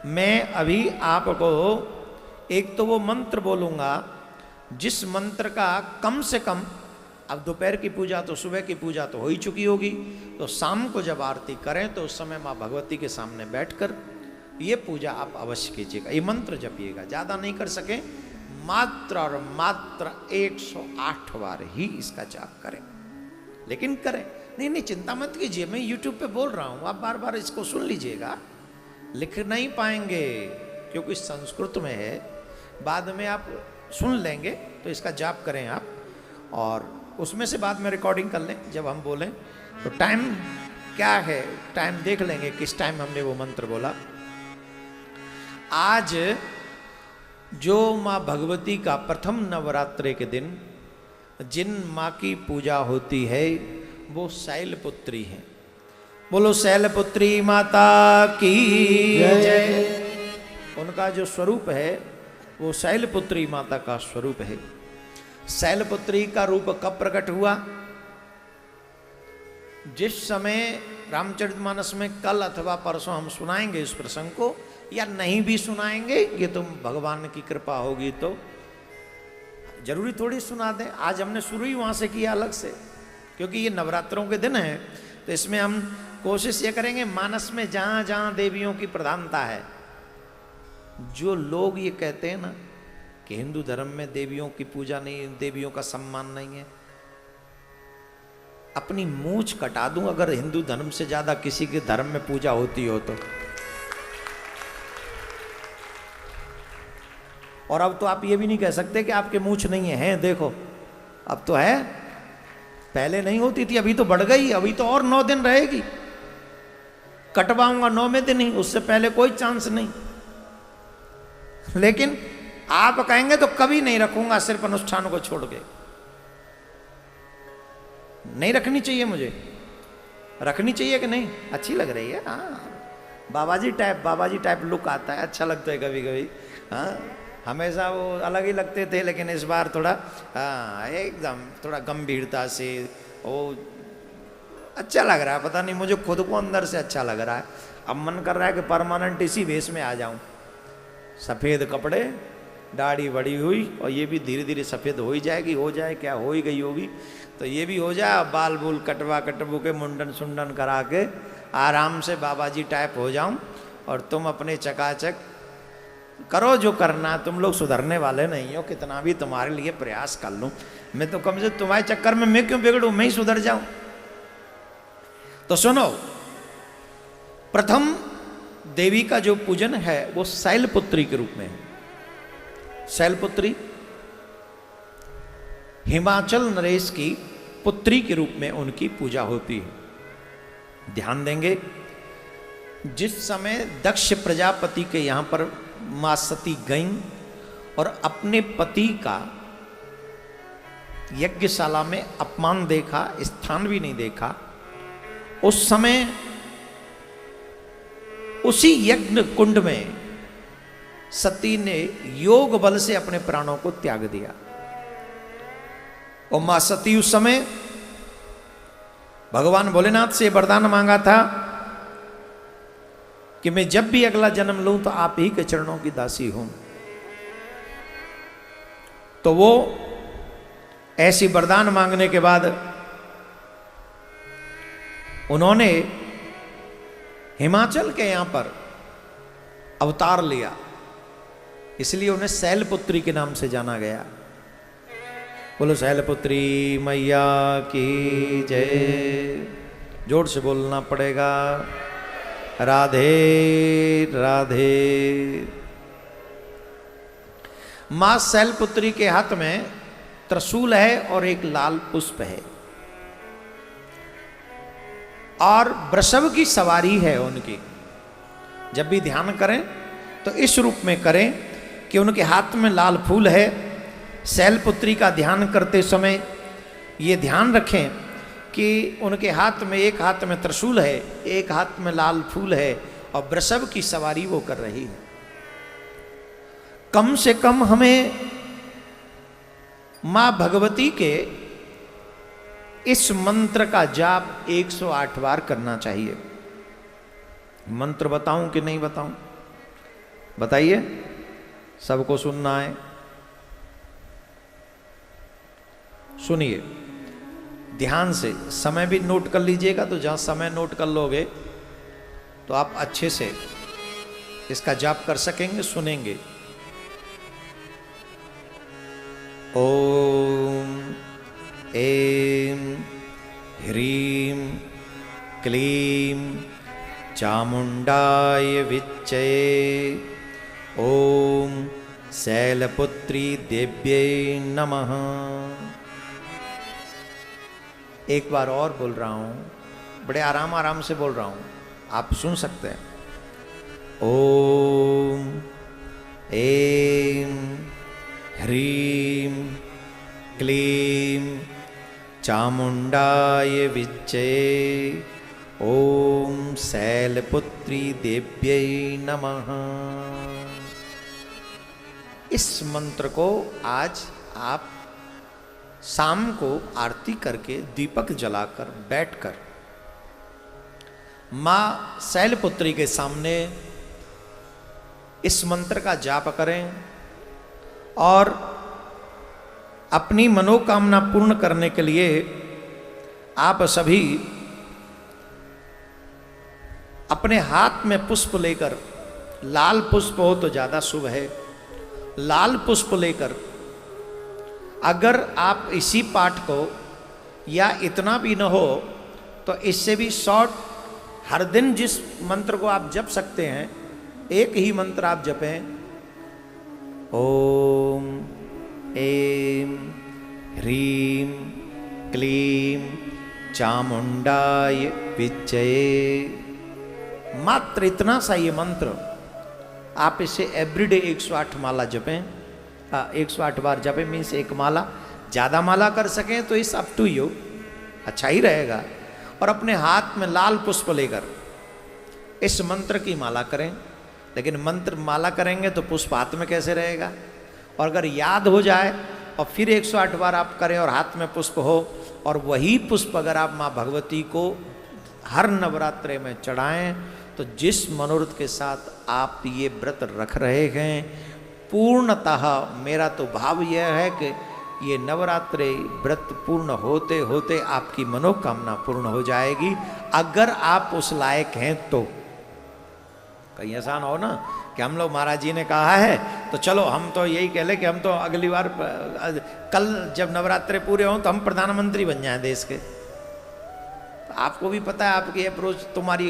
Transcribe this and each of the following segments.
मैं अभी आपको एक तो वो मंत्र बोलूँगा जिस मंत्र का कम से कम, अब दोपहर की पूजा तो सुबह की पूजा तो हो ही चुकी होगी, तो शाम को जब आरती करें तो उस समय माँ भगवती के सामने बैठकर ये पूजा आप अवश्य कीजिएगा, ये मंत्र जपिएगा। ज़्यादा नहीं कर सके, मात्र और मात्र 108 बार ही इसका जाप करें, लेकिन करें। नहीं नहीं, चिंता मत कीजिए, मैं YouTube पे बोल रहा हूँ, आप बार बार इसको सुन लीजिएगा। लिख नहीं पाएंगे क्योंकि संस्कृत में है, बाद में आप सुन लेंगे, तो इसका जाप करें आप, और उसमें से बाद में रिकॉर्डिंग कर लें जब हम बोलें। तो टाइम क्या है, टाइम देख लेंगे किस टाइम हमने वो मंत्र बोला। आज जो माँ भगवती का प्रथम नवरात्रि के दिन जिन माँ की पूजा होती है वो शैलपुत्री है। बोलो शैलपुत्री माता की जय। उनका जो स्वरूप है वो शैलपुत्री माता का स्वरूप है। शैलपुत्री का रूप कब प्रकट हुआ? जिस समय रामचरितमानस में कल अथवा परसों हम सुनाएंगे इस प्रसंग को, या नहीं भी सुनाएंगे, ये तुम भगवान की कृपा होगी तो जरूरी थोड़ी सुना दें। आज हमने शुरू ही वहां से किया अलग से, क्योंकि ये नवरात्रों के दिन हैं, तो इसमें हम कोशिश ये करेंगे मानस में जहां जहां देवियों की प्रधानता है। जो लोग ये कहते हैं ना कि हिंदू धर्म में देवियों की पूजा नहीं, देवियों का सम्मान नहीं है, अपनी मूंछ कटा दूं अगर हिंदू धर्म से ज्यादा किसी के धर्म में पूजा होती हो तो। और अब तो आप ये भी नहीं कह सकते कि आपके मूंछ नहीं है, देखो अब तो है, पहले नहीं होती थी, अभी तो बढ़ गई, अभी तो और 9 दिन रहेगी। कटवाऊंगा 9वें दिन ही, उससे पहले कोई चांस नहीं। लेकिन आप कहेंगे तो कभी नहीं रखूंगा, सिर्फ अनुष्ठान को छोड़ के। नहीं रखनी चाहिए, मुझे रखनी चाहिए कि नहीं? अच्छी लग रही है, हाँ, बाबाजी टाइप लुक आता है, अच्छा लगता है कभी कभी। हाँ, हमेशा वो अलग ही लगते थे, लेकिन इस बार थोड़ा हाँ एकदम थोड़ा गंभीरता से वो अच्छा लग रहा है। पता नहीं, मुझे खुद को अंदर से अच्छा लग रहा है। अब मन कर रहा है कि परमानेंट इसी वेश में आ जाऊं, सफ़ेद कपड़े, दाढ़ी बड़ी हुई, और ये भी धीरे धीरे सफ़ेद हो ही जाएगी, हो जाए क्या, हो ही गई होगी, तो ये भी हो जाए। बाल बूल कटवा के मुंडन सुंडन करा के आराम से बाबाजी टाइप हो जाऊं, और तुम अपने चकाचक करो जो करना। तुम लोग सुधरने वाले नहीं हो, कितना भी तुम्हारे लिए प्रयास कर लूं, मैं तो कम से तुम्हारे चक्कर में मैं क्यों बिगड़ूं, मैं ही सुधर जाऊं। तो सुनो, प्रथम देवी का जो पूजन है वो शैलपुत्री के रूप में है। शैलपुत्री हिमाचल नरेश की पुत्री के रूप में उनकी पूजा होती है। ध्यान देंगे, जिस समय दक्ष प्रजापति के यहां पर मां सती गईं और अपने पति का यज्ञशाला में अपमान देखा, स्थान भी नहीं देखा, उस समय उसी यज्ञ कुंड में सती ने योग बल से अपने प्राणों को त्याग दिया। और मां सती उस समय भगवान भोलेनाथ से वरदान मांगा था कि मैं जब भी अगला जन्म लूं तो आप ही के चरणों की दासी हूं। तो वो ऐसी वरदान मांगने के बाद उन्होंने हिमाचल के यहां पर अवतार लिया, इसलिए उन्हें शैलपुत्री के नाम से जाना गया। बोलो शैलपुत्री मैया की जय। जोर से बोलना पड़ेगा, राधे राधे। मां शैलपुत्री के हाथ में त्रिशूल है और एक लाल पुष्प है, और वृषभ की सवारी है उनकी। जब भी ध्यान करें तो इस रूप में करें कि उनके हाथ में लाल फूल है। शैलपुत्री का ध्यान करते समय ये ध्यान रखें कि उनके हाथ में, एक हाथ में त्रिशूल है, एक हाथ में लाल फूल है, और वृषभ की सवारी वो कर रही है। कम से कम हमें मां भगवती के इस मंत्र का जाप 108 बार करना चाहिए। मंत्र बताऊं कि नहीं बताऊं? बताइए, सबको सुनना है, सुनिए ध्यान से, समय भी नोट कर लीजिएगा। तो जहां समय नोट कर लोगे तो आप अच्छे से इसका जाप कर सकेंगे, सुनेंगे। ओम ऐं ह्रीं क्लीं चामुंडाय विच्चे ओम शैलपुत्री देव्यै नमः। एक बार और बोल रहा हूं, बड़े आराम आराम से बोल रहा हूं, आप सुन सकते हैं। ओम ऐं ह्रीं क्लीं चामुंडाय विच्चे ओम शैलपुत्री देव्यै नमः। इस मंत्र को आज आप शाम को आरती करके दीपक जलाकर बैठकर मां शैलपुत्री के सामने इस मंत्र का जाप करें और अपनी मनोकामना पूर्ण करने के लिए आप सभी अपने हाथ में पुष्प लेकर, लाल पुष्प हो तो ज्यादा शुभ है, लाल पुष्प लेकर अगर आप इसी पाठ को या इतना भी न हो तो इससे भी शॉर्ट, हर दिन जिस मंत्र को आप जप सकते हैं, एक ही मंत्र आप जपें। ओम ऐं ह्रीं क्लीं चामुंडाय विच्चे, मात्र इतना सा ये मंत्र आप इसे एवरीडे 108 माला जपें। 108 बार जपे मीन्स एक माला, ज़्यादा माला कर सकें तो इस अप टू यू, अच्छा ही रहेगा। और अपने हाथ में लाल पुष्प लेकर इस मंत्र की माला करें। लेकिन मंत्र माला करेंगे तो पुष्प हाथ में कैसे रहेगा? और अगर याद हो जाए और फिर 108 बार आप करें और हाथ में पुष्प हो, और वही पुष्प अगर आप माँ भगवती को हर नवरात्रे में चढ़ाएं, तो जिस मनोरथ के साथ आप ये व्रत रख रहे हैं, पूर्णतः मेरा तो भाव यह है कि ये नवरात्रे व्रत पूर्ण होते होते आपकी मनोकामना पूर्ण हो जाएगी, अगर आप उस लायक हैं तो। कहीं ऐसा ना हो ना कि हम लोग महाराज जी ने कहा है तो चलो हम तो यही कह ले कि हम तो अगली बार कल जब नवरात्रे पूरे हों तो हम प्रधानमंत्री बन जाएं देश के। आपको भी पता है आपकी अप्रोच, तुम्हारी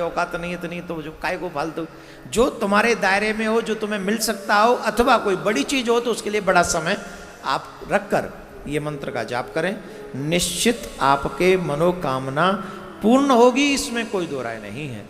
औकात नहीं है, तो नहीं तो जो काय को फालतू, जो तुम्हारे दायरे में हो, जो तुम्हें मिल सकता हो, अथवा कोई बड़ी चीज हो तो उसके लिए बड़ा समय आप रखकर ये मंत्र का जाप करें। निश्चित आपके मनोकामना पूर्ण होगी, इसमें कोई दो राय नहीं है।